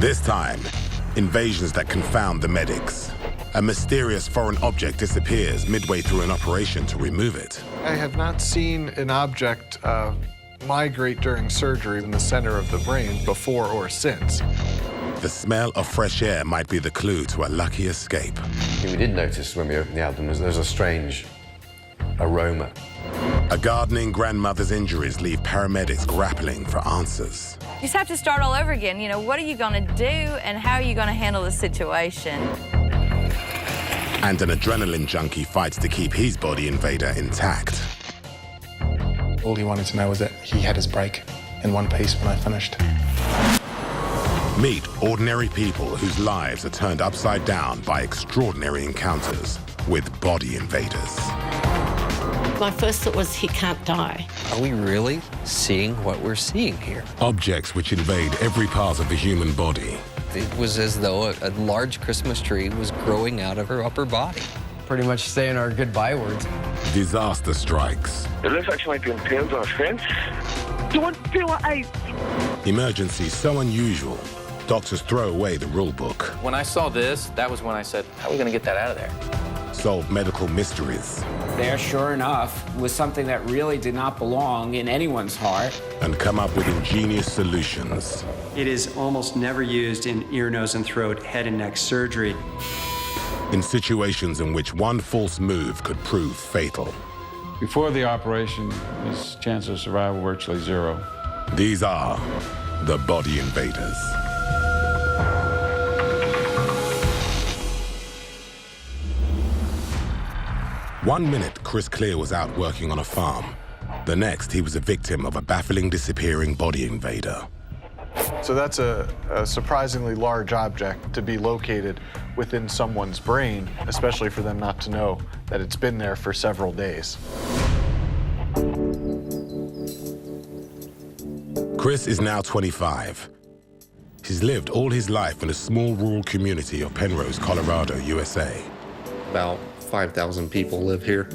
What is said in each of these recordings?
This time, invasions that confound the medics. A mysterious foreign object disappears midway through an operation to remove it. I have not seen an object migrate during surgery in the center of the brain before or since. The smell of fresh air might be the clue to a lucky escape. We did notice when we opened the album there's a strange aroma. A gardening grandmother's injuries leave paramedics grappling for answers. You just have to start all over again. You know, what are you going to do and how are you going to handle the situation? And an adrenaline junkie fights to keep his body invader intact. All he wanted to know was that he had his break in one piece when I finished. Meet ordinary people whose lives are turned upside down by extraordinary encounters with body invaders. My first thought was, he can't die. Are we really seeing what we're seeing here? Objects which invade every part of the human body. It was as though a large Christmas tree was growing out of her upper body. Pretty much saying our goodbye words. Disaster strikes. It looks like she might be impaled on a fence. Don't do it. Emergencies so unusual, doctors throw away the rule book. When I saw this, that was when I said, how are we going to get that out of there? Solve medical mysteries. There, sure enough, was something that really did not belong in anyone's heart. And come up with ingenious solutions. It is almost never used in ear, nose, and throat, head and neck surgery. In situations in which one false move could prove fatal. Before the operation, his chance of survival virtually zero. These are the body invaders. One minute, Chris Clear was out working on a farm. The next, he was a victim of a baffling disappearing body invader. So that's a surprisingly large object to be located within someone's brain, especially for them not to know that it's been there for several days. Chris is now 25. He's lived all his life in a small rural community of Penrose, Colorado, USA. About 5,000 people live here.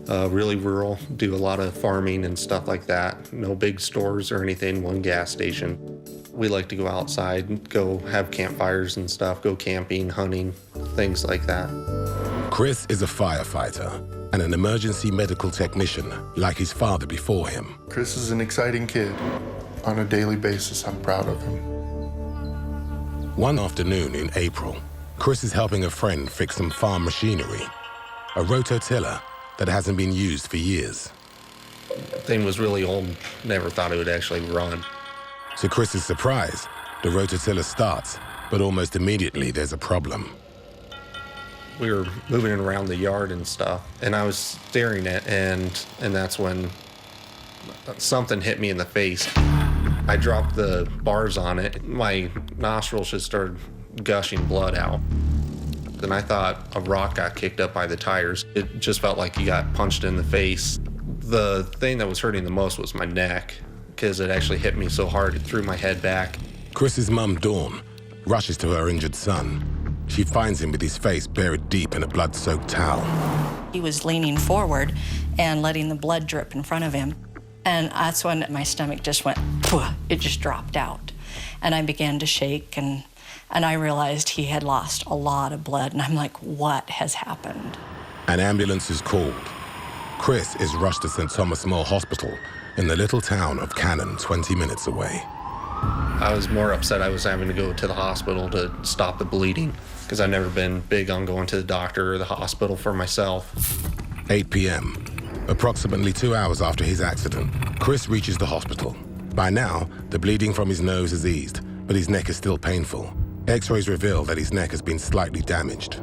Really rural, do a lot of farming and stuff like that. No big stores or anything, one gas station. We like to go outside, go have campfires and stuff, go camping, hunting, things like that. Chris is a firefighter and an emergency medical technician like his father before him. Chris is an exciting kid. On a daily basis, I'm proud of him. One afternoon in April, Chris is helping a friend fix some farm machinery, a rototiller that hasn't been used for years. The thing was really old, never thought it would actually run. To Chris's surprise, the rototiller starts, but almost immediately there's a problem. We were moving it around the yard and stuff, and I was staring at it, and that's when something hit me in the face. I dropped the bars on it. My nostrils just started gushing blood out. Then I thought a rock got kicked up by the tires. It just felt like you got punched in the face. The thing that was hurting the most was my neck, because it actually hit me so hard it threw my head back. Chris's mum, Dawn, rushes to her injured son. She finds him with his face buried deep in a blood-soaked towel. He was leaning forward and letting the blood drip in front of him. And that's when my stomach just went, it just dropped out. And I began to shake, and I realized he had lost a lot of blood. And I'm like, what has happened? An ambulance is called. Chris is rushed to St. Thomas More Hospital in the little town of Cannon, 20 minutes away. I was more upset I was having to go to the hospital to stop the bleeding, because I've never been big on going to the doctor or the hospital for myself. 8 p.m. Approximately 2 hours after his accident, Chris reaches the hospital. By now, the bleeding from his nose has eased, but his neck is still painful. X-rays reveal that his neck has been slightly damaged.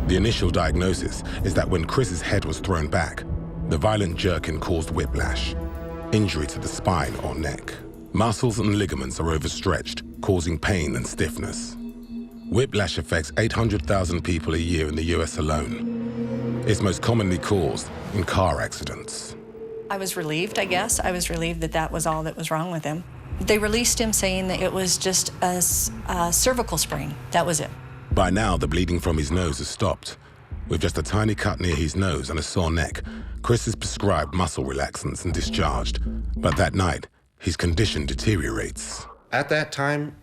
The initial diagnosis is that when Chris's head was thrown back, the violent jerking caused whiplash, injury to the spine or neck. Muscles and ligaments are overstretched, causing pain and stiffness. Whiplash affects 800,000 people a year in the US alone. It's most commonly caused in car accidents. I was relieved, I guess. I was relieved that that was all that was wrong with him. They released him saying that it was just a cervical sprain. That was it. By now, the bleeding from his nose has stopped. With just a tiny cut near his nose and a sore neck, Chris is prescribed muscle relaxants and discharged. But that night, his condition deteriorates. At that time,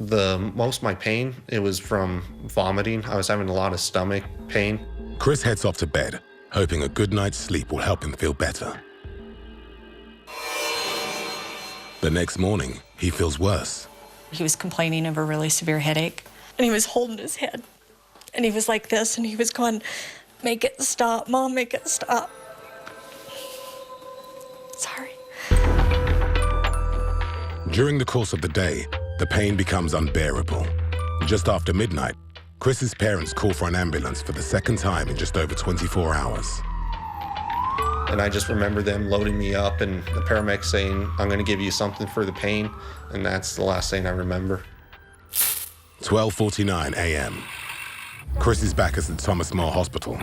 Most of my pain, it was from vomiting. I was having a lot of stomach pain. Chris heads off to bed, hoping a good night's sleep will help him feel better. The next morning, he feels worse. He was complaining of a really severe headache, and he was holding his head. And he was like this, and he was going, "Make it stop, Mom, make it stop." Sorry. During the course of the day, the pain becomes unbearable. Just after midnight, Chris's parents call for an ambulance for the second time in just over 24 hours. And I just remember them loading me up and the paramedic saying, "I'm going to give you something for the pain." And that's the last thing I remember. 12:49 a.m. Chris is back at the Thomas More Hospital.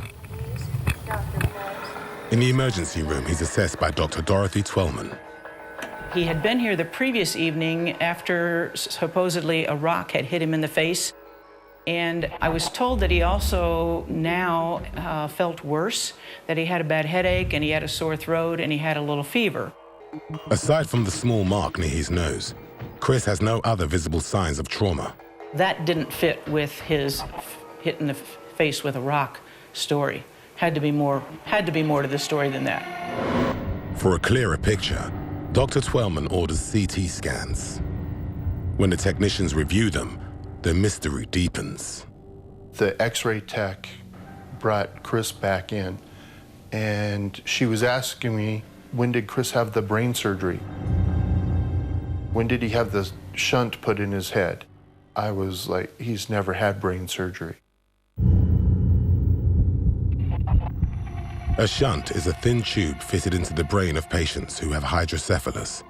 In the emergency room, he's assessed by Dr. Dorothy Twellman. He had been here the previous evening after supposedly a rock had hit him in the face. And I was told that he also now felt worse, that he had a bad headache and he had a sore throat and he had a little fever. Aside from the small mark near his nose, Chris has no other visible signs of trauma. That didn't fit with his hit in the face with a rock story. Had to be more to the story than that. For a clearer picture, Dr. Twellman orders CT scans. When the technicians review them, the mystery deepens. The x-ray tech brought Chris back in, and she was asking me, when did Chris have the brain surgery? When did he have the shunt put in his head? I was like, he's never had brain surgery. A shunt is a thin tube fitted into the brain of patients who have hydrocephalus,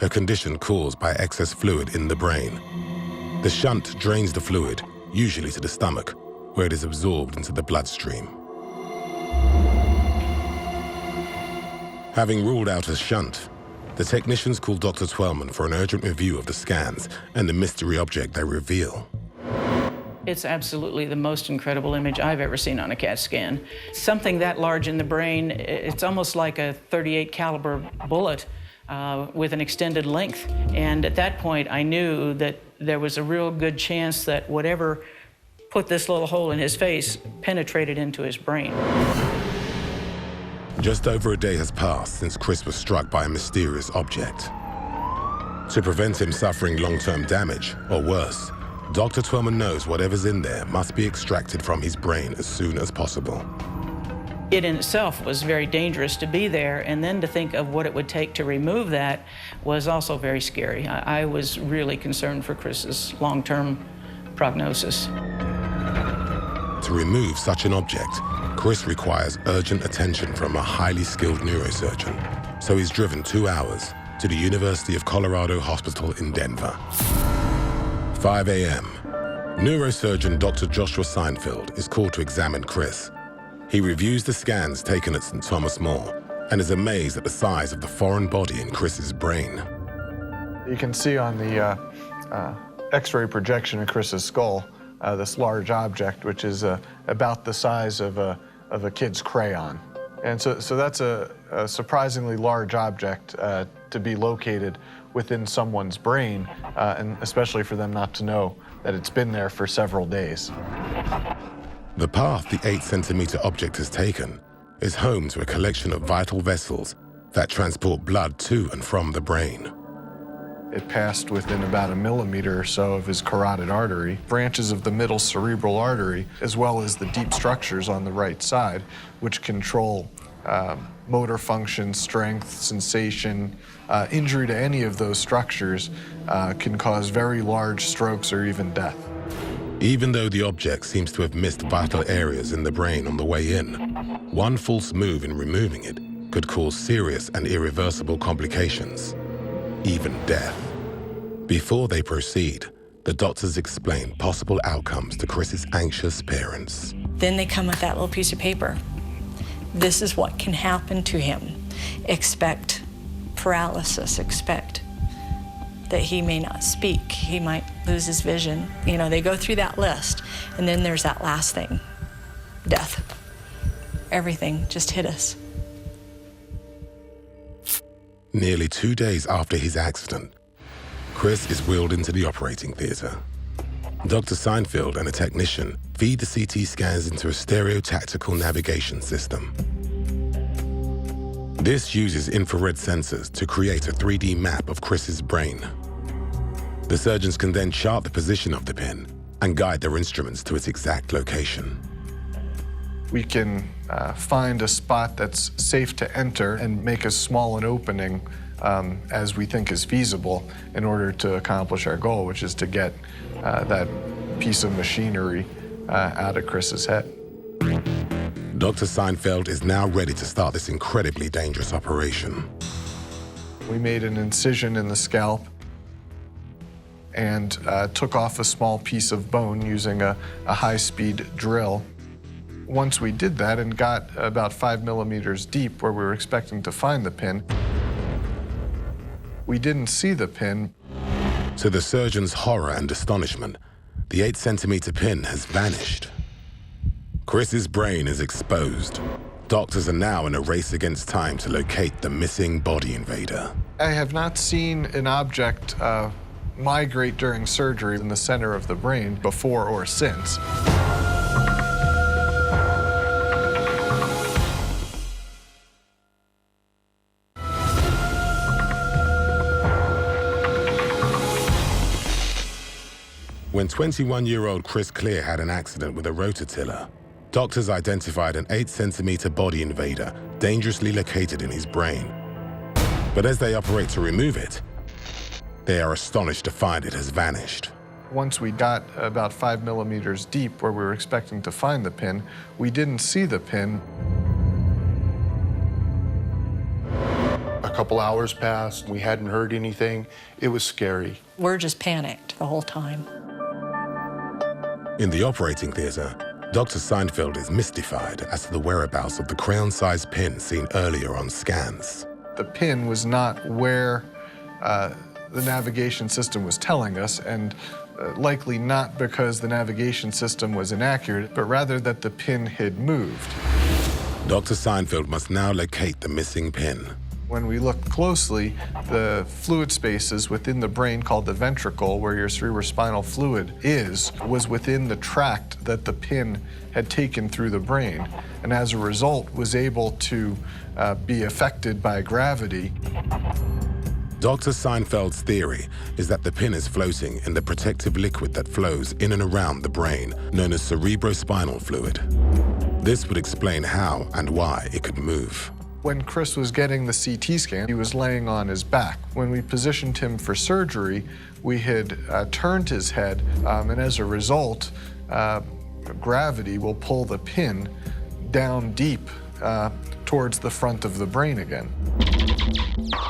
a condition caused by excess fluid in the brain. The shunt drains the fluid, usually to the stomach, where it is absorbed into the bloodstream. Having ruled out a shunt, the technicians call Dr. Twellman for an urgent review of the scans and the mystery object they reveal. It's absolutely the most incredible image I've ever seen on a CAT scan. Something that large in the brain, it's almost like a .38 caliber bullet with an extended length. And at that point, I knew that there was a real good chance that whatever put this little hole in his face penetrated into his brain. Just over a day has passed since Chris was struck by a mysterious object. To prevent him suffering long-term damage, or worse, Dr. Twellman knows whatever's in there must be extracted from his brain as soon as possible. It in itself was very dangerous to be there, and then to think of what it would take to remove that was also very scary. I was really concerned for Chris's long-term prognosis. To remove such an object, Chris requires urgent attention from a highly skilled neurosurgeon, so he's driven 2 hours to the University of Colorado Hospital in Denver. 5 a.m. Neurosurgeon Dr. Joshua Seinfeld is called to examine Chris. He reviews the scans taken at St. Thomas More and is amazed at the size of the foreign body in Chris's brain. You can see on the X-ray projection of Chris's skull this large object, which is about the size of a kid's crayon. And so that's a surprisingly large object to be located within someone's brain, and especially for them not to know that it's been there for several days. The path the 8-centimeter object has taken is home to a collection of vital vessels that transport blood to and from the brain. It passed within about 1 millimeter or so of his carotid artery, branches of the middle cerebral artery, as well as the deep structures on the right side, which control motor function, strength, sensation. Injury to any of those structures can cause very large strokes or even death. Even though the object seems to have missed vital areas in the brain on the way in, one false move in removing it could cause serious and irreversible complications, even death. Before they proceed, the doctors explain possible outcomes to Chris's anxious parents. Then they come with that little piece of paper. This is what can happen to him. Expect paralysis, expect that he may not speak, he might lose his vision. You know, they go through that list, and then there's that last thing, death. Everything just hit us. Nearly 2 days after his accident, Chris is wheeled into the operating theater. Dr. Seinfeld and a technician feed the CT scans into a stereotactical navigation system. This uses infrared sensors to create a 3D map of Chris's brain. The surgeons can then chart the position of the pin and guide their instruments to its exact location. We can find a spot that's safe to enter and make as small an opening as we think is feasible in order to accomplish our goal, which is to get that piece of machinery out of Chris's head. Dr. Seinfeld is now ready to start this incredibly dangerous operation. We made an incision in the scalp and took off a small piece of bone using a high-speed drill. Once we did that and got about 5 millimeters deep where we were expecting to find the pin, we didn't see the pin. To the surgeon's horror and astonishment, the 8-centimeter pin has vanished. Chris's brain is exposed. Doctors are now in a race against time to locate the missing body invader. I have not seen an object migrate during surgery in the center of the brain before or since. When 21-year-old Chris Clear had an accident with a rototiller, doctors identified an 8-centimeter body invader dangerously located in his brain. But as they operate to remove it, they are astonished to find it has vanished. Once we got about 5 millimeters deep where we were expecting to find the pin, we didn't see the pin. A couple hours passed, we hadn't heard anything. It was scary. We're just panicked the whole time. In the operating theater, Dr. Seinfeld is mystified as to the whereabouts of the crayon-sized pin seen earlier on scans. The pin was not where the navigation system was telling us, and likely not because the navigation system was inaccurate, but rather that the pin had moved. Dr. Seinfeld must now locate the missing pin. When we look closely, the fluid spaces within the brain called the ventricle, where your cerebrospinal fluid is, was within the tract that the pin had taken through the brain, and as a result was able to be affected by gravity. Dr. Seinfeld's theory is that the pin is floating in the protective liquid that flows in and around the brain, known as cerebrospinal fluid. This would explain how and why it could move. When Chris was getting the CT scan, he was laying on his back. When we positioned him for surgery, we had turned his head, and as a result, gravity will pull the pin down deep towards the front of the brain again.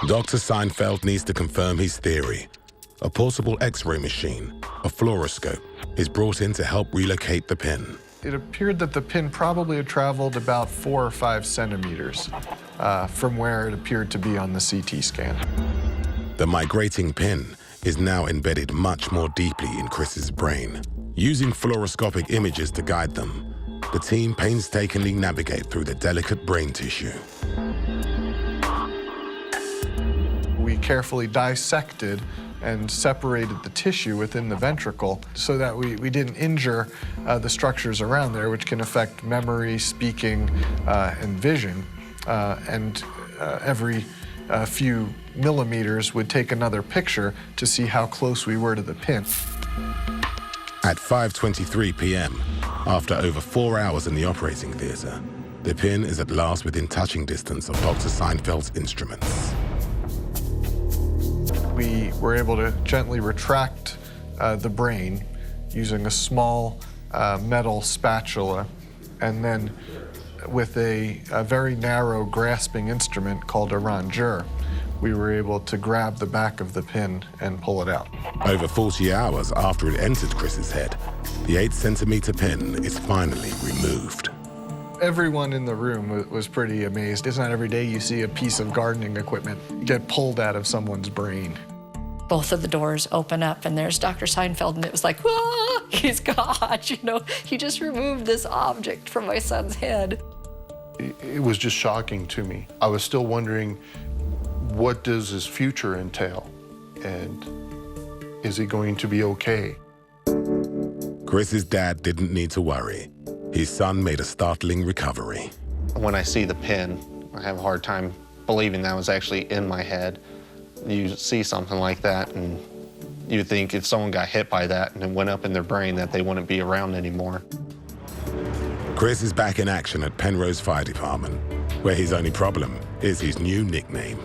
Dr. Seinfeld needs to confirm his theory. A portable X-ray machine, a fluoroscope, is brought in to help relocate the pin. It appeared that the pin probably had traveled about 4 or 5 centimeters from where it appeared to be on the CT scan. The migrating pin is now embedded much more deeply in Chris's brain. Using fluoroscopic images to guide them, the team painstakingly navigate through the delicate brain tissue. We carefully dissected and separated the tissue within the ventricle so that we didn't injure the structures around there, which can affect memory, speaking, and vision. Every few millimeters would take another picture to see how close we were to the pin. At 5:23 p.m., after over 4 hours in the operating theater, the pin is at last within touching distance of Dr. Seinfeld's instruments. We were able to gently retract the brain using a small metal spatula, and then with a very narrow grasping instrument called a rongeur, we were able to grab the back of the pin and pull it out. Over 40 hours after it entered Chris's head, the 8-centimeter pin is finally removed. Everyone in the room was pretty amazed. It's not every day you see a piece of gardening equipment get pulled out of someone's brain. Both of the doors open up and there's Dr. Seinfeld, and it was like, ah, he's gone, you know, he just removed this object from my son's head. It was just shocking to me. I was still wondering, what does his future entail? And is he going to be okay? Chris's dad didn't need to worry. His son made a startling recovery. When I see the pin, I have a hard time believing that was actually in my head. You see something like that, and you think if someone got hit by that and it went up in their brain that they wouldn't be around anymore. Chris is back in action at Penrose Fire Department, where his only problem is his new nickname.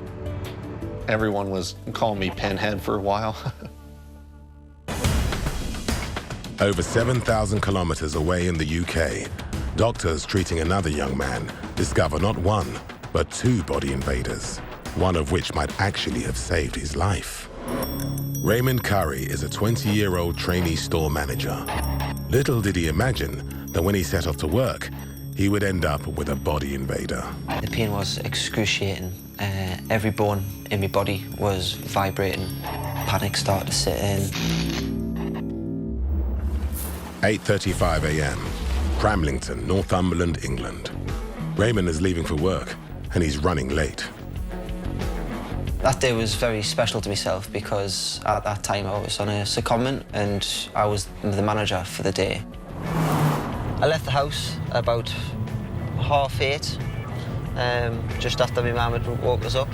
Everyone was calling me Pinhead for a while. Over 7,000 kilometers away in the UK, doctors treating another young man discover not one, but two body invaders, one of which might actually have saved his life. Raymond Curry is a 20-year-old trainee store manager. Little did he imagine that when he set off to work, he would end up with a body invader. The pain was excruciating. Every bone in my body was vibrating. Panic started to set in. 8:35 a.m., Cramlington, Northumberland, England. Raymond is leaving for work, and he's running late. That day was very special to myself because at that time I was on a secondment and I was the manager for the day. I left the house about 8:30, just after my mum had woke us up.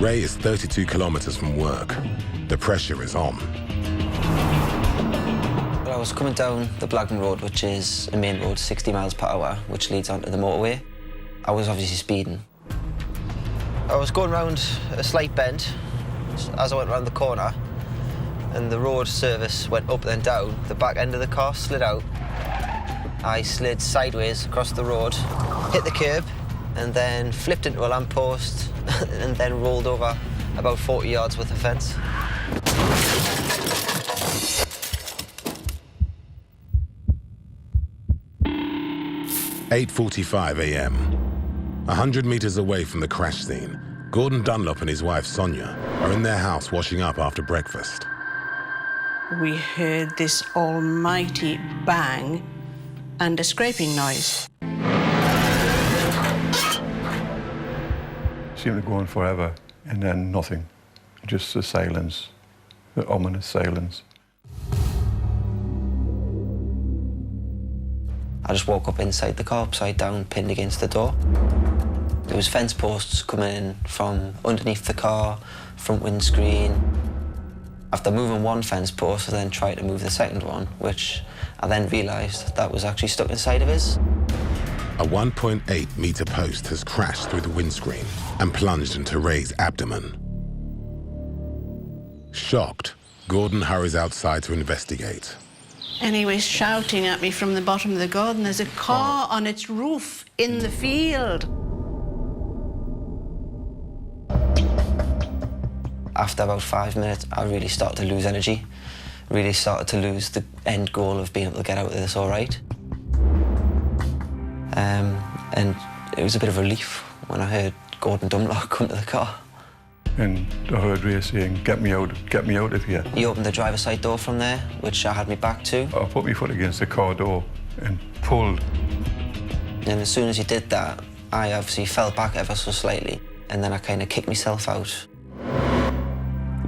Ray is 32 kilometers from work. The pressure is on. I was coming down the Blackburn Road, which is a main road, 60 miles per hour, which leads onto the motorway. I was obviously speeding. I was going round a slight bend as I went round the corner, and the road service went up then down. The back end of the car slid out. I slid sideways across the road, hit the curb, and then flipped into a lamppost, and then rolled over about 40 yards worth of fence. At 8:45 a.m. 100 meters away from the crash scene, Gordon Dunlop and his wife Sonia are in their house washing up after breakfast. We heard this almighty bang and a scraping noise. Seemed to go on forever, and then nothing. Just the silence, the ominous silence. I just woke up inside the car, upside down, pinned against the door. There was fence posts coming in from underneath the car, front windscreen. After moving one fence post, I then tried to move the second one, which I then realised that was actually stuck inside of his. A 1.8 meter post has crashed through the windscreen and plunged into Ray's abdomen. Shocked, Gordon hurries outside to investigate. And he was shouting at me from the bottom of the garden, there's a car on its roof in the field. After about 5 minutes, I really started to lose energy, really started to lose the end goal of being able to get out of this all right. And it was a bit of relief when I heard Gordon Dunlop come to the car. And I heard Ray saying, get me out of here. He opened the driver's side door from there, which I had my back to. I put my foot against the car door and pulled. And as soon as he did that, I obviously fell back ever so slightly, and then I kind of kicked myself out.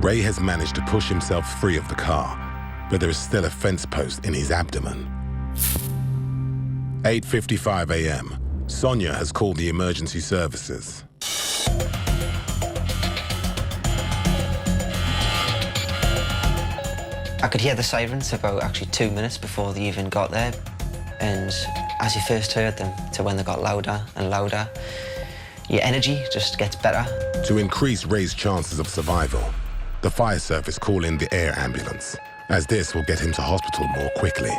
Ray has managed to push himself free of the car, but there is still a fence post in his abdomen. 8:55 a.m. Sonia has called the emergency services. I could hear the sirens about actually 2 minutes before they even got there. And as you first heard them to when they got louder and louder, your energy just gets better. To increase Ray's chances of survival, the fire service call in the air ambulance, as this will get him to hospital more quickly.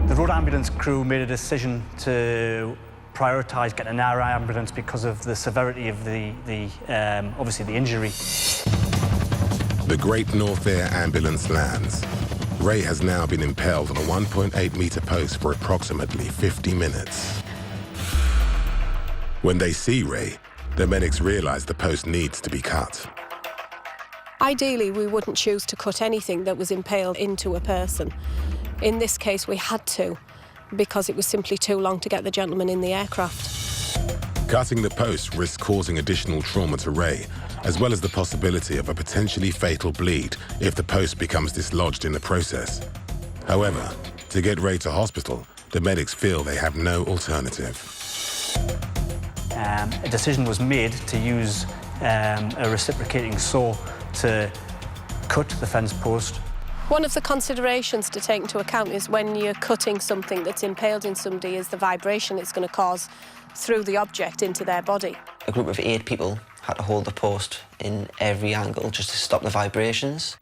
The road ambulance crew made a decision to prioritise getting an air ambulance because of the severity of obviously the injury. The Great North Air Ambulance lands. Ray has now been impaled on a 1.8 meter post for approximately 50 minutes. When they see Ray, the medics realise the post needs to be cut. Ideally, we wouldn't choose to cut anything that was impaled into a person. In this case, we had to, because it was simply too long to get the gentleman in the aircraft. Cutting the post risks causing additional trauma to Ray, as well as the possibility of a potentially fatal bleed if the post becomes dislodged in the process. However, to get Ray to hospital, the medics feel they have no alternative. A decision was made to use a reciprocating saw to cut the fence post. One of the considerations to take into account is when you're cutting something that's impaled in somebody is the vibration it's going to cause through the object into their body. A group of 8 people had to hold the post in every angle just to stop the vibrations.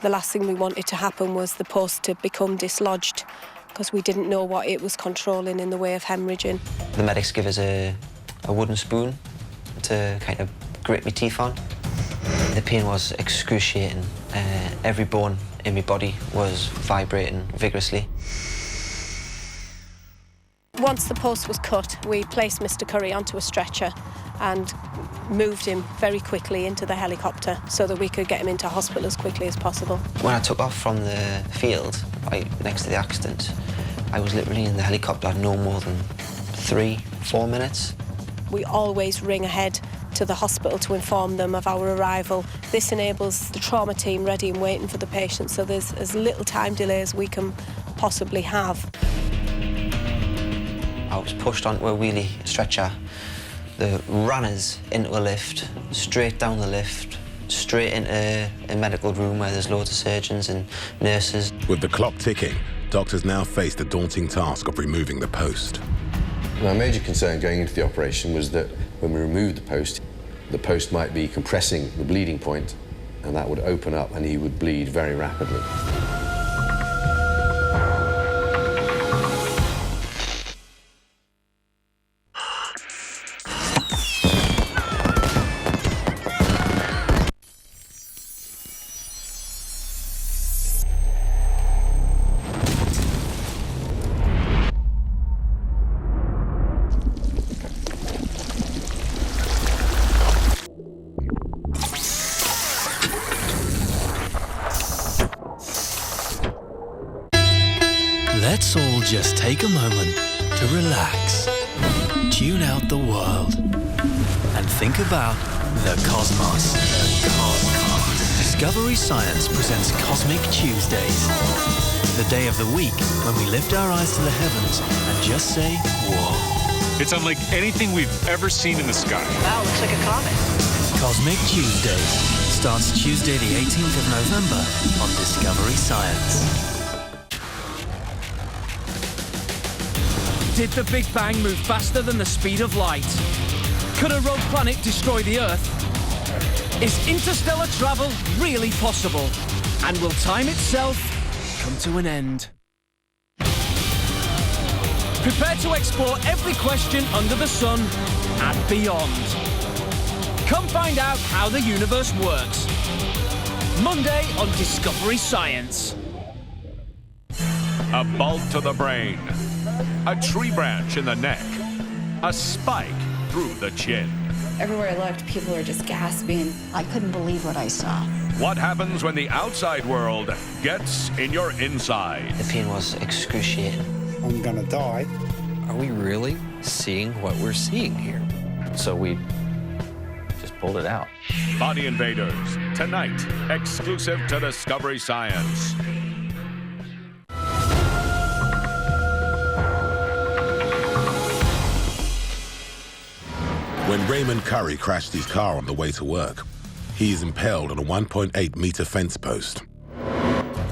The last thing we wanted to happen was the post to become dislodged because we didn't know what it was controlling in the way of hemorrhaging. The medics give us a wooden spoon to kind of grate my teeth on. The pain was excruciating. Every bone in my body was vibrating vigorously. Once the post was cut, we placed Mr. Curry onto a stretcher and moved him very quickly into the helicopter so that we could get him into hospital as quickly as possible. When I took off from the field, right next to the accident, I was literally in the helicopter no more than 3-4 minutes. We always ring ahead to the hospital to inform them of our arrival. This enables the trauma team ready and waiting for the patient, so there's as little time delay as we can possibly have. I was pushed onto a wheelie stretcher. The runners into a lift, straight down the lift, straight into a medical room where there's loads of surgeons and nurses. With the clock ticking, doctors now face the daunting task of removing the post. My major concern going into the operation was that when we removed the post might be compressing the bleeding point, and that would open up and he would bleed very rapidly. Let's all just take a moment to relax, tune out the world, and think about the cosmos. Discovery Science presents Cosmic Tuesdays, the day of the week when we lift our eyes to the heavens and just say, whoa. It's unlike anything we've ever seen in the sky. Wow, looks like a comet. Cosmic Tuesdays starts Tuesday the 18th of November on Discovery Science. Did the Big Bang move faster than the speed of light? Could a rogue planet destroy the Earth? Is interstellar travel really possible? And will time itself come to an end? Prepare to explore every question under the sun and beyond. Come find out how the universe works. Monday on Discovery Science. A bolt to the brain. A tree branch in the neck. A spike through the chin. Everywhere I looked, people were just gasping. I couldn't believe what I saw. What happens when the outside world gets in your inside? The pain was excruciating. I'm gonna die. Are we really seeing what we're seeing here? So we just pulled it out. Body Invaders, tonight, exclusive to Discovery Science. When Raymond Curry crashed his car on the way to work, he is impaled on a 1.8-meter fence post.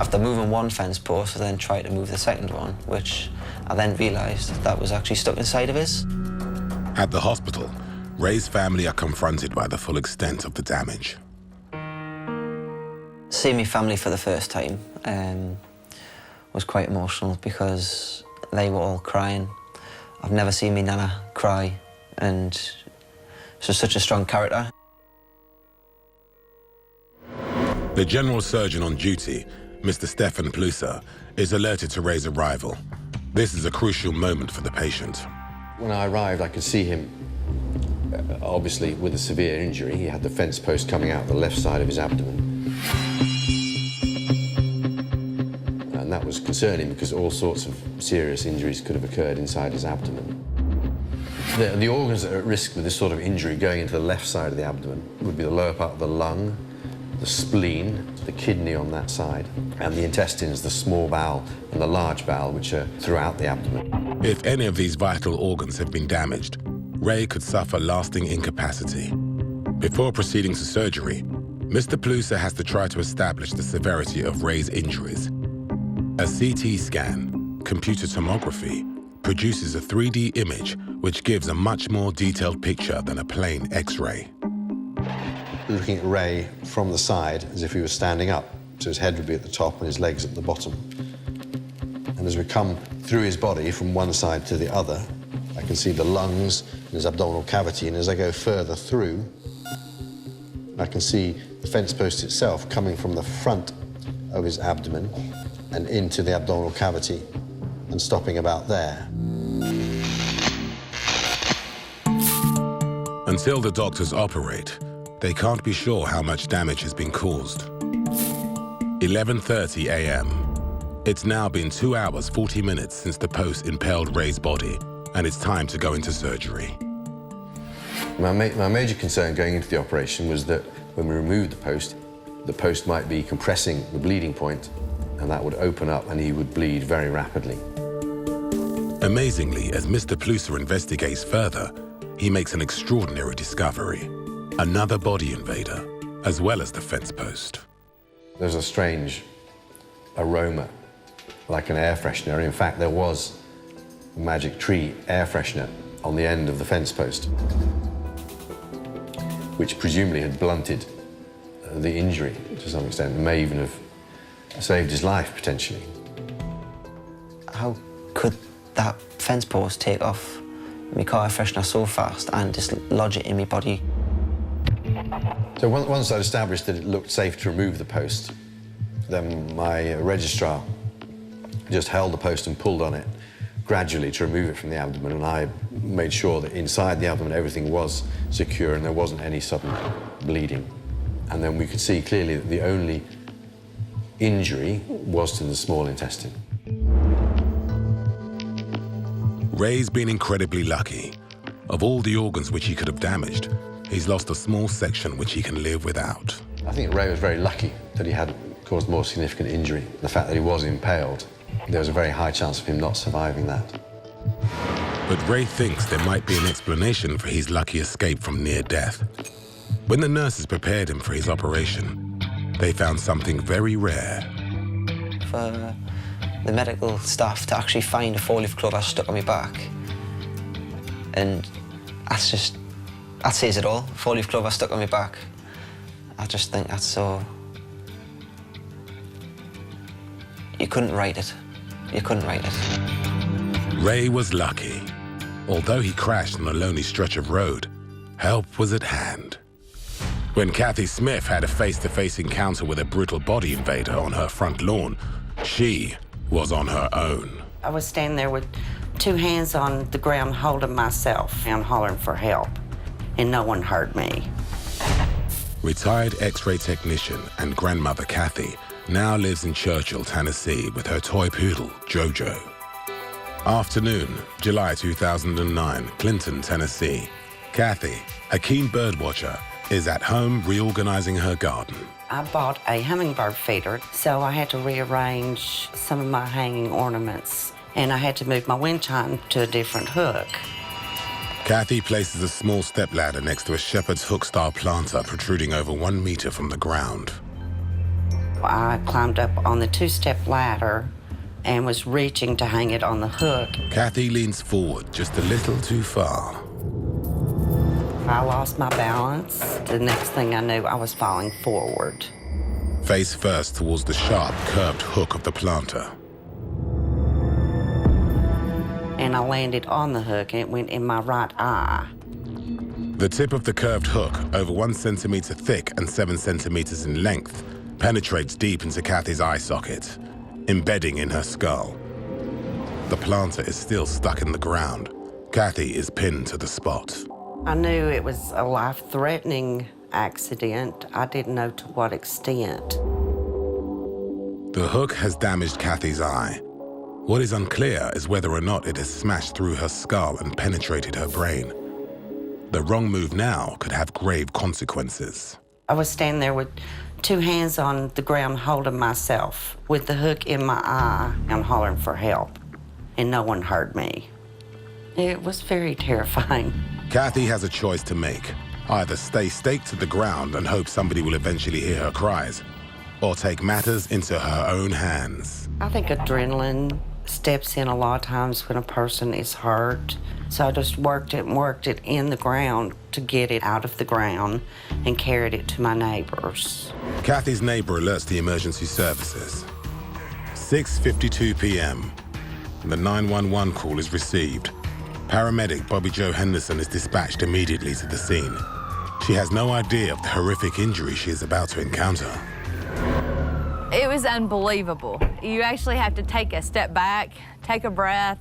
After moving one fence post, I then tried to move the second one, which I then realised that was actually stuck inside of us. At the hospital, Ray's family are confronted by the full extent of the damage. Seeing my family for the first time was quite emotional because they were all crying. I've never seen my nana cry, and she's such a strong character. The general surgeon on duty, Mr. Stefan Plusa, is alerted to Ray's arrival. This is a crucial moment for the patient. When I arrived, I could see him, obviously with a severe injury. He had the fence post coming out the left side of his abdomen. And that was concerning because all sorts of serious injuries could have occurred inside his abdomen. The organs that are at risk with this sort of injury going into the left side of the abdomen would be the lower part of the lung, the spleen, the kidney on that side, and the intestines, the small bowel and the large bowel, which are throughout the abdomen. If any of these vital organs have been damaged, Ray could suffer lasting incapacity. Before proceeding to surgery, Mr. Plusser has to try to establish the severity of Ray's injuries. A CT scan, computer tomography, produces a 3D image which gives a much more detailed picture than a plain X-ray. Looking at Ray from the side as if he was standing up, so his head would be at the top and his legs at the bottom. And as we come through his body from one side to the other, I can see the lungs and his abdominal cavity, and as I go further through, I can see the fence post itself coming from the front of his abdomen and into the abdominal cavity and stopping about there. Until the doctors operate, they can't be sure how much damage has been caused. 11:30 a.m. It's now been 2 hours, 40 minutes since the post impaled Ray's body, and it's time to go into surgery. My major concern going into the operation was that when we removed the post might be compressing the bleeding point, and that would open up and he would bleed very rapidly. Amazingly, as Mr. Plusser investigates further, he makes an extraordinary discovery. Another body invader, as well as the fence post. There's a strange aroma, like an air freshener. In fact, there was a magic tree air freshener on the end of the fence post, which presumably had blunted the injury to some extent, and may even have saved his life, potentially. How could that fence post take off my car air freshener so fast and just lodge it in my body? So once I'd established that it looked safe to remove the post, then my registrar just held the post and pulled on it gradually to remove it from the abdomen, and I made sure that inside the abdomen everything was secure and there wasn't any sudden bleeding. And then we could see clearly that the only injury was to the small intestine. Ray's been incredibly lucky. Of all the organs which he could have damaged, he's lost a small section which he can live without. I think Ray was very lucky that he hadn't caused more significant injury. The fact that he was impaled, there was a very high chance of him not surviving that. But Ray thinks there might be an explanation for his lucky escape from near death. When the nurses prepared him for his operation, they found something very rare. For the medical staff to actually find a four-leaf clover stuck on my back, and that says it all. Four-leaf clover stuck on my back. I just think that's so... You couldn't write it. You couldn't write it. Ray was lucky. Although he crashed on a lonely stretch of road, help was at hand. When Kathy Smith had a face-to-face encounter with a brutal body invader on her front lawn, she was on her own. I was standing there with two hands on the ground holding myself and hollering for help, and no one heard me. Retired X-ray technician and grandmother Kathy now lives in Churchill, Tennessee with her toy poodle, Jojo. Afternoon, July 2009, Clinton, Tennessee. Kathy, a keen bird watcher, is at home reorganizing her garden. I bought a hummingbird feeder, so I had to rearrange some of my hanging ornaments, and I had to move my wind chime to a different hook. Kathy places a small stepladder next to a shepherd's hook-style planter protruding over 1 meter from the ground. I climbed up on the two-step ladder and was reaching to hang it on the hook. Kathy leans forward just a little too far. I lost my balance. The next thing I knew, I was falling forward. Face first towards the sharp, curved hook of the planter. And I landed on the hook, and it went in my right eye. The tip of the curved hook, over 1 centimeter thick and 7 centimeters in length, penetrates deep into Kathy's eye socket, embedding in her skull. The planter is still stuck in the ground. Kathy is pinned to the spot. I knew it was a life-threatening accident. I didn't know to what extent. The hook has damaged Kathy's eye. What is unclear is whether or not it has smashed through her skull and penetrated her brain. The wrong move now could have grave consequences. I was standing there with 2 hands on the ground holding myself with the hook in my eye and hollering for help, and no one heard me. It was very terrifying. Kathy has a choice to make. Either stay staked to the ground and hope somebody will eventually hear her cries, or take matters into her own hands. I think adrenaline steps in a lot of times when a person is hurt. So I just worked it in the ground to get it out of the ground and carried it to my neighbors. Kathy's neighbor alerts the emergency services. 6:52 p.m. The 911 call is received. Paramedic Bobby Jo Henderson is dispatched immediately to the scene. She has no idea of the horrific injury she is about to encounter. It was unbelievable. You actually have to take a step back, take a breath.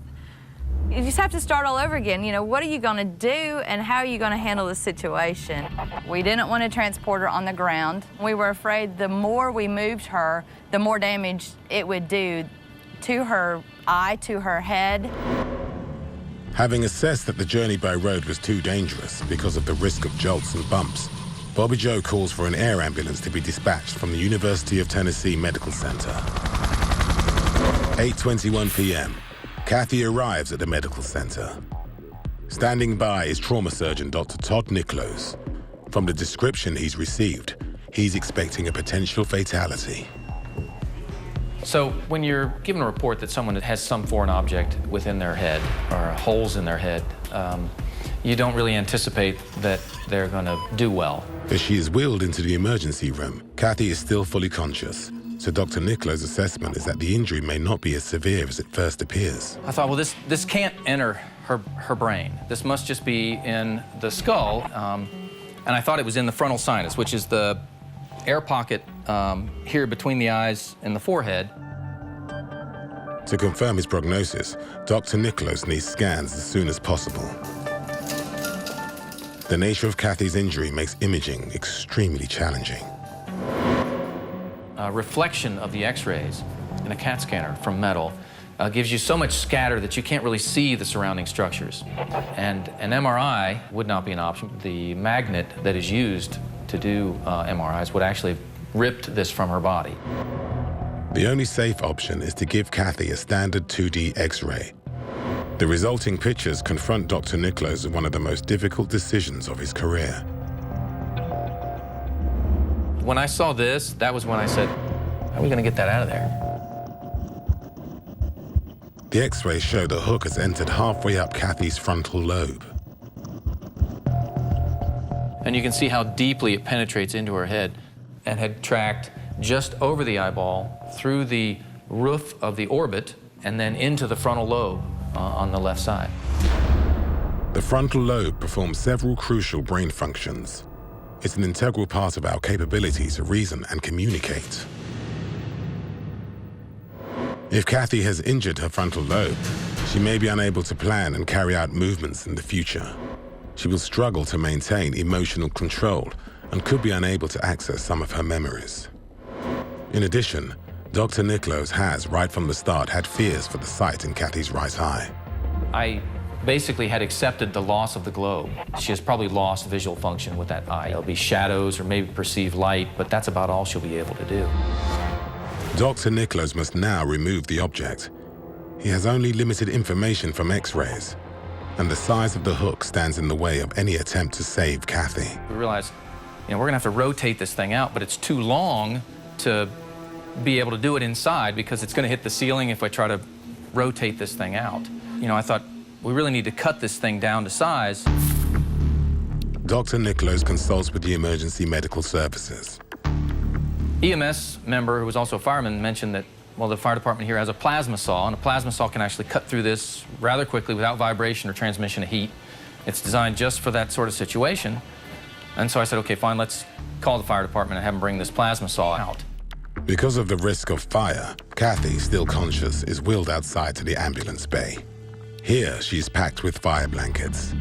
You just have to start all over again. You know, what are you going to do and how are you going to handle the situation? We didn't want to transport her on the ground. We were afraid the more we moved her, the more damage it would do to her eye, to her head. Having assessed that the journey by road was too dangerous because of the risk of jolts and bumps, Bobby Jo calls for an air ambulance to be dispatched from the University of Tennessee Medical Center. 8:21 p.m. Kathy arrives at the medical center. Standing by is trauma surgeon Dr. Todd Nichols. From the description he's received, he's expecting a potential fatality. So when you're given a report that someone has some foreign object within their head or holes in their head, you don't really anticipate that they're going to do well. As she is wheeled into the emergency room, Kathy is still fully conscious. So Dr. Nichols' assessment is that the injury may not be as severe as it first appears. I thought, well, this can't enter her brain. This must just be in the skull. And I thought it was in the frontal sinus, which is the air pocket here between the eyes and the forehead. To confirm his prognosis, Dr. Nichols needs scans as soon as possible. The nature of Kathy's injury makes imaging extremely challenging. Reflection of the X-rays in a CAT scanner from metal gives you so much scatter that you can't really see the surrounding structures. And an MRI would not be an option. The magnet that is used to do MRIs would actually have ripped this from her body. The only safe option is to give Kathy a standard 2D X-ray. The resulting pictures confront Dr. Nichols with one of the most difficult decisions of his career. When I saw this, that was when I said, how are we going to get that out of there? The X-rays show the hook has entered halfway up Kathy's frontal lobe. And you can see how deeply it penetrates into her head and had tracked just over the eyeball, through the roof of the orbit, and then into the frontal lobe on the left side. The frontal lobe performs several crucial brain functions. It's an integral part of our capability to reason and communicate. If Kathy has injured her frontal lobe, she may be unable to plan and carry out movements in the future. She will struggle to maintain emotional control and could be unable to access some of her memories. In addition, Dr. Nichols has, right from the start, had fears for the sight in Kathy's right eye. I basically had accepted the loss of the globe. She has probably lost visual function with that eye. There'll be shadows or maybe perceived light, but that's about all she'll be able to do. Dr. Nichols must now remove the object. He has only limited information from X-rays, and the size of the hook stands in the way of any attempt to save Kathy. We realized, we're gonna have to rotate this thing out, but it's too long to be able to do it inside because it's gonna hit the ceiling if I try to rotate this thing out. I thought, we really need to cut this thing down to size. Dr. Nichols consults with the emergency medical services. EMS member, who was also a fireman, mentioned that, well, the fire department here has a plasma saw, and a plasma saw can actually cut through this rather quickly without vibration or transmission of heat. It's designed just for that sort of situation. And so I said, okay, fine, let's call the fire department and have them bring this plasma saw out. Because of the risk of fire, Kathy, still conscious, is wheeled outside to the ambulance bay. Here, she's packed with fire blankets.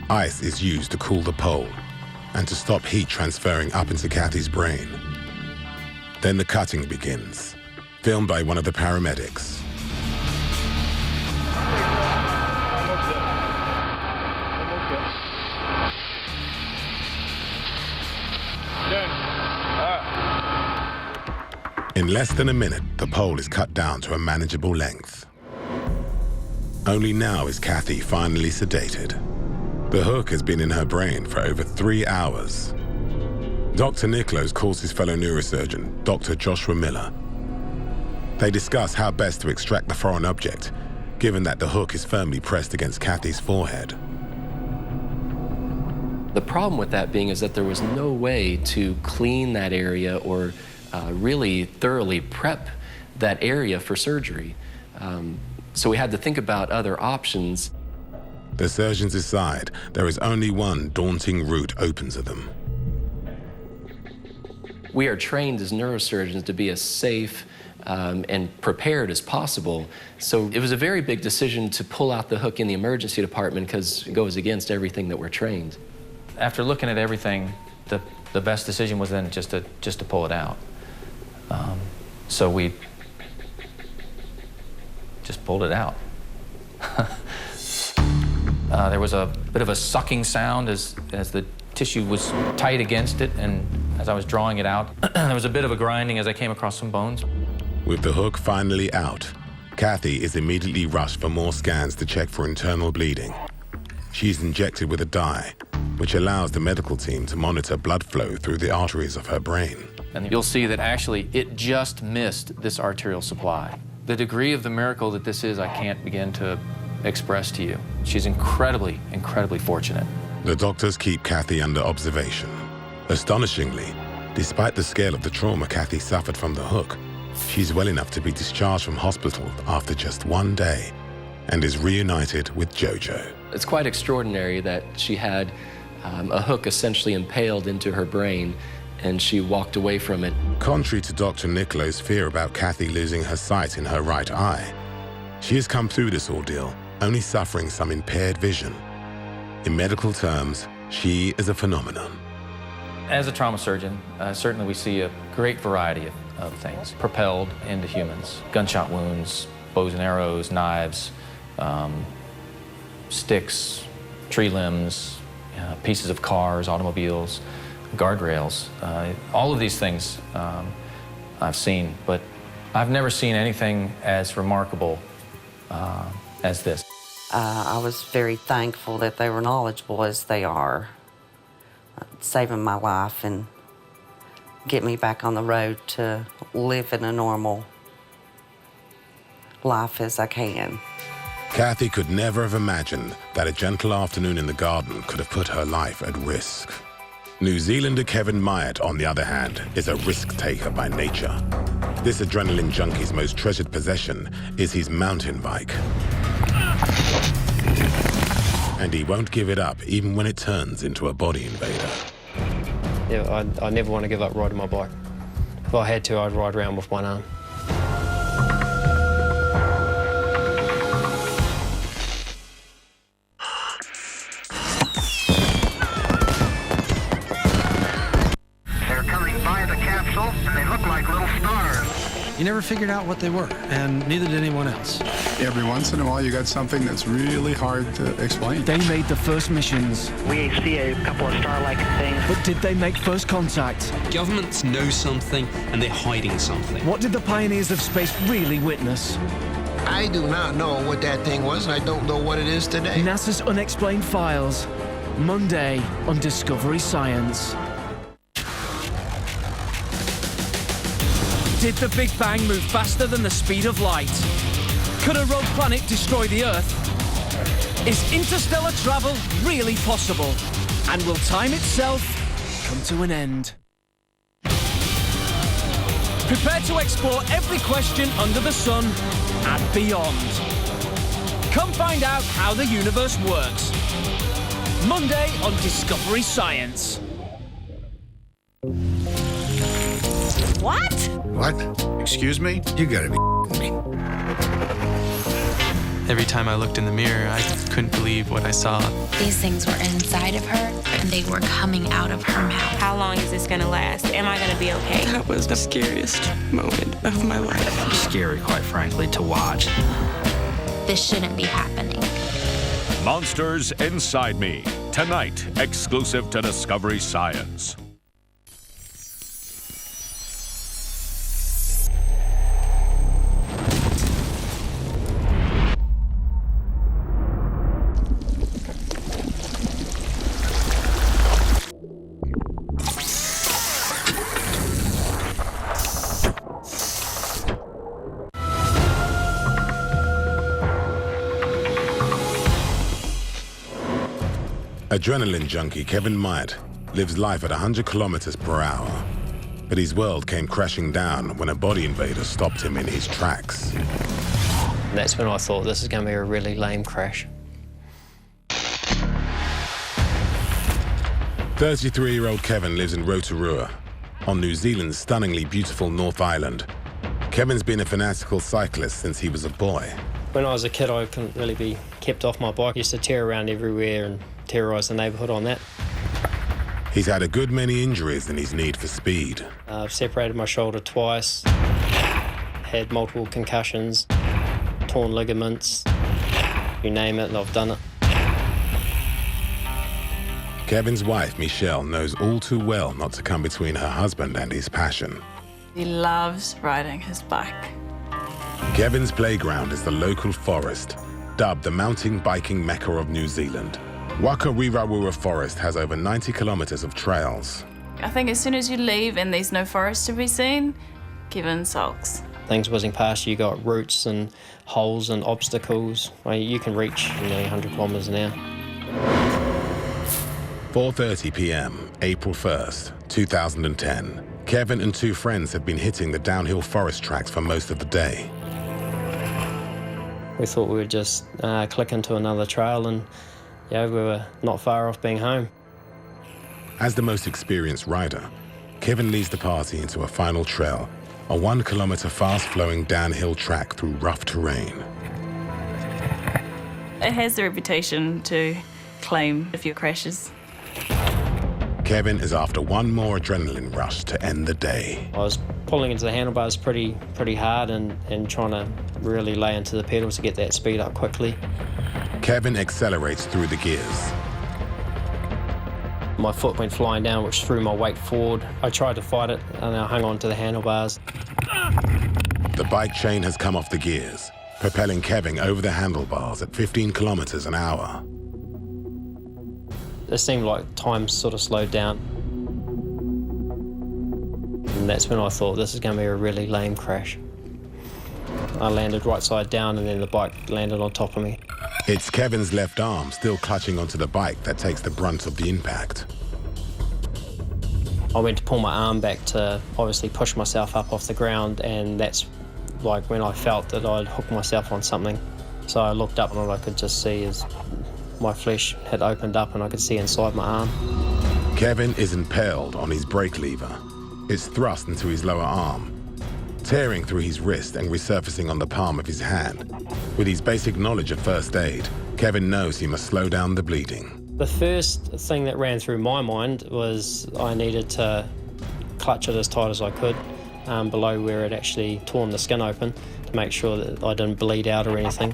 Ice is used to cool the pole and to stop heat transferring up into Kathy's brain. Then the cutting begins, filmed by one of the paramedics. In less than a minute, the pole is cut down to a manageable length. Only now is Kathy finally sedated. The hook has been in her brain for over 3 hours. Dr. Nichols calls his fellow neurosurgeon, Dr. Joshua Miller. They discuss how best to extract the foreign object, given that the hook is firmly pressed against Kathy's forehead. The problem with that being is that there was no way to clean that area or really thoroughly prep that area for surgery. So we had to think about other options. The surgeons decide there is only one daunting route open to them. We are trained as neurosurgeons to be as safe and prepared as possible. So it was a very big decision to pull out the hook in the emergency department because it goes against everything that we're trained. After looking at everything, the best decision was then just to pull it out. So we just pulled it out. There was a bit of a sucking sound as the tissue was tight against it, and as I was drawing it out, there was a bit of a grinding as I came across some bones. With the hook finally out, Kathy is immediately rushed for more scans to check for internal bleeding. She's injected with a dye, which allows the medical team to monitor blood flow through the arteries of her brain. And you'll see that actually it just missed this arterial supply. The degree of the miracle that this is, I can't begin to express to you. She's incredibly, incredibly fortunate. The doctors keep Kathy under observation. Astonishingly, despite the scale of the trauma Kathy suffered from the hook, she's well enough to be discharged from hospital after just 1 day and is reunited with Jojo. It's quite extraordinary that she had a hook essentially impaled into her brain and she walked away from it. Contrary to Dr. Nichols' fear about Kathy losing her sight in her right eye, she has come through this ordeal only suffering some impaired vision. In medical terms, she is a phenomenon. As a trauma surgeon, certainly we see a great variety of things propelled into humans. Gunshot wounds, bows and arrows, knives, sticks, tree limbs, pieces of cars, automobiles, guardrails. All of these things I've seen, but I've never seen anything as remarkable as this. I was very thankful that they were knowledgeable as they are, saving my life and get me back on the road to living a normal life as I can. Kathy could never have imagined that a gentle afternoon in the garden could have put her life at risk. New Zealander Kevin Myatt, on the other hand, is a risk-taker by nature. This adrenaline junkie's most treasured possession is his mountain bike. And he won't give it up even when it turns into a body invader. Yeah, I never want to give up riding my bike. If I had to, I'd ride around with one arm. They're coming by the capsule, and they look like little stars. You never figured out what they were, and neither did anyone else. Every once in a while, you got something that's really hard to explain. They made the first missions. We see a couple of star-like things. But did they make first contact? Governments know something, and they're hiding something. What did the pioneers of space really witness? I do not know what that thing was, and I don't know what it is today. NASA's Unexplained Files, Monday on Discovery Science. Did the Big Bang move faster than the speed of light? Could a rogue planet destroy the Earth? Is interstellar travel really possible? And will time itself come to an end? Prepare to explore every question under the sun and beyond. Come find out how the universe works. Monday on Discovery Science. What? What? Excuse me? You gotta be me. Every time I looked in the mirror, I couldn't believe what I saw. These things were inside of her, and they were coming out of her mouth. How long is this gonna last? Am I gonna be okay? That was the scariest moment of my life. Scary, quite frankly, to watch. This shouldn't be happening. Monsters Inside Me. Tonight, exclusive to Discovery Science. Adrenaline junkie Kevin Myatt lives life at 100 kilometers per hour. But his world came crashing down when a body invader stopped him in his tracks. And that's when I thought, this is going to be a really lame crash. 33-year-old Kevin lives in Rotorua, on New Zealand's stunningly beautiful North Island. Kevin's been a fanatical cyclist since he was a boy. When I was a kid, I couldn't really be kept off my bike. I used to tear around everywhere and terrorise the neighbourhood on that. He's had a good many injuries in his need for speed. I've separated my shoulder twice, had multiple concussions, torn ligaments, you name it, and I've done it. Kevin's wife, Michelle, knows all too well not to come between her husband and his passion. He loves riding his bike. Kevin's playground is the local forest, dubbed the mountain biking mecca of New Zealand. Waka-Wirawura Forest has over 90 kilometres of trails. I think as soon as you leave and there's no forest to be seen, Kevin sulks. Things whizzing past you, got roots and holes and obstacles. You can reach nearly 100 kilometres an hour. 4:30 p.m, April 1st, 2010. Kevin and two friends had been hitting the downhill forest tracks for most of the day. We thought we would just click into another trail and we were not far off being home. As the most experienced rider, Kevin leads the party into a final trail, a 1 kilometre fast-flowing downhill track through rough terrain. It has the reputation to claim a few crashes. Kevin is after one more adrenaline rush to end the day. I was pulling into the handlebars pretty hard and trying to really lay into the pedals to get that speed up quickly. Kevin accelerates through the gears. My foot went flying down, which threw my weight forward. I tried to fight it, and I hung on to the handlebars. The bike chain has come off the gears, propelling Kevin over the handlebars at 15 kilometres an hour. It seemed like time sort of slowed down. And that's when I thought, this is going to be a really lame crash. I landed right side down, and then the bike landed on top of me. It's Kevin's left arm still clutching onto the bike that takes the brunt of the impact. I went to pull my arm back to obviously push myself up off the ground, and that's like when I felt that I'd hooked myself on something. So I looked up, and all I could just see is my flesh had opened up and I could see inside my arm. Kevin is impaled on his brake lever. It's thrust into his lower arm, tearing through his wrist and resurfacing on the palm of his hand. With his basic knowledge of first aid, Kevin knows he must slow down the bleeding. The first thing that ran through my mind was I needed to clutch it as tight as I could below where it actually torn the skin open to make sure that I didn't bleed out or anything.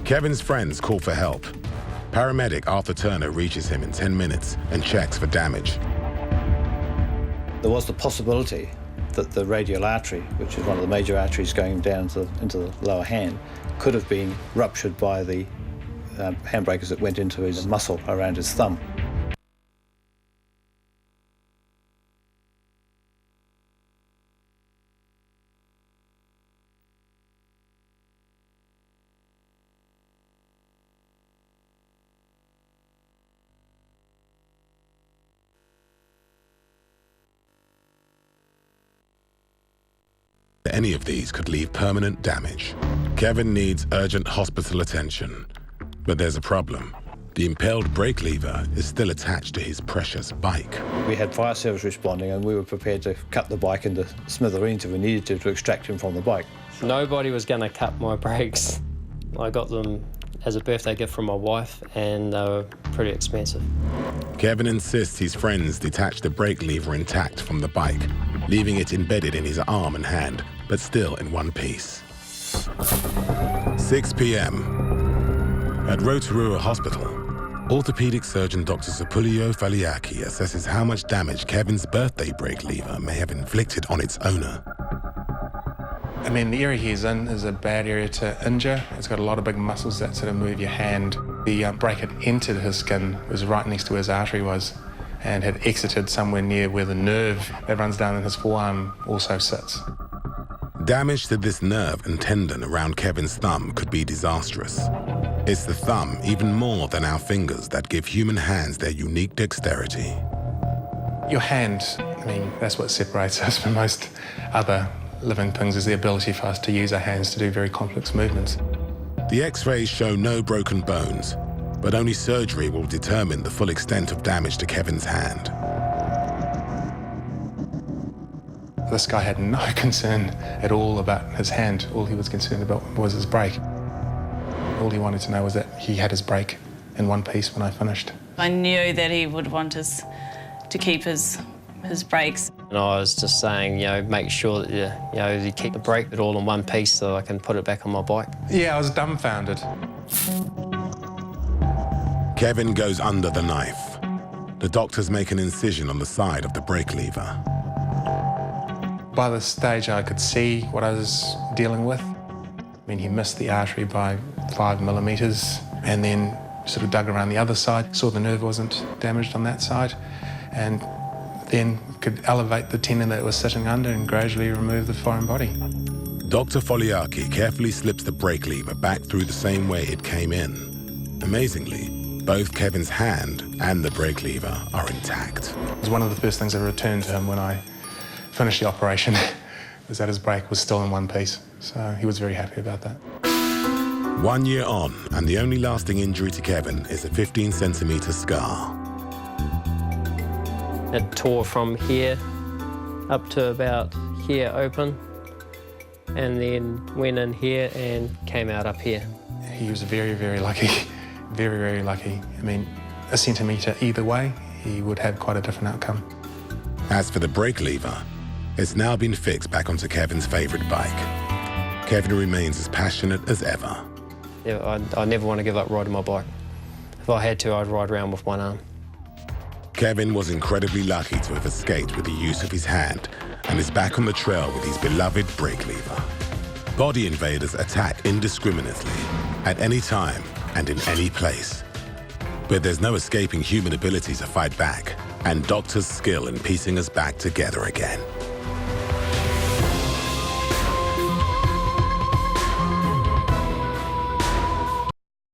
Kevin's friends call for help. Paramedic Arthur Turner reaches him in 10 minutes and checks for damage. There was the possibility that the radial artery, which is one of the major arteries going down into the lower hand, could have been ruptured by the handbrakes that went into his muscle around his thumb. Any of these could leave permanent damage. Kevin needs urgent hospital attention, but there's a problem. The impaled brake lever is still attached to his precious bike. We had fire service responding, and we were prepared to cut the bike into smithereens if we needed to extract him from the bike. Nobody was going to cut my brakes. I got them as a birthday gift from my wife, and they were pretty expensive. Kevin insists his friends detach the brake lever intact from the bike, leaving it embedded in his arm and hand, but still in one piece. 6 p.m. At Rotorua Hospital, orthopedic surgeon Dr. Sapulio Faliaki assesses how much damage Kevin's birthday brake lever may have inflicted on its owner. I mean, the area he's in is a bad area to injure. It's got a lot of big muscles that sort of move your hand. The brake had entered his skin, was right next to where his artery was, and had exited somewhere near where the nerve that runs down in his forearm also sits. Damage to this nerve and tendon around Kevin's thumb could be disastrous. It's the thumb, even more than our fingers, that give human hands their unique dexterity. Your hand, I mean, that's what separates us from most other living things, is the ability for us to use our hands to do very complex movements. The X-rays show no broken bones, but only surgery will determine the full extent of damage to Kevin's hand. This guy had no concern at all about his hand. All he was concerned about was his brake. All he wanted to know was that he had his brake in one piece when I finished. I knew that he would want us to keep his brakes. And I was just saying, make sure that you keep the brake it all in one piece so I can put it back on my bike. Yeah, I was dumbfounded. Kevin goes under the knife. The doctors make an incision on the side of the brake lever. By this stage, I could see what I was dealing with. I mean, he missed the artery by 5 millimetres and then sort of dug around the other side, saw the nerve wasn't damaged on that side, and then could elevate the tendon that it was sitting under and gradually remove the foreign body. Dr. Foliaki carefully slips the brake lever back through the same way it came in. Amazingly, both Kevin's hand and the brake lever are intact. It was one of the first things I returned to him when I finished the operation, was that his brake was still in one piece. So he was very happy about that. 1 year on, and the only lasting injury to Kevin is a 15-centimetre scar. It tore from here up to about here open, and then went in here and came out up here. He was very, very lucky. Very, very lucky. I mean, a centimetre either way, he would have quite a different outcome. As for the brake lever, it's now been fixed back onto Kevin's favourite bike. Kevin remains as passionate as ever. Yeah, I never want to give up riding my bike. If I had to, I'd ride around with one arm. Kevin was incredibly lucky to have escaped with the use of his hand and is back on the trail with his beloved brake lever. Body invaders attack indiscriminately, at any time and in any place. But there's no escaping human ability to fight back, and doctors' skill in piecing us back together again.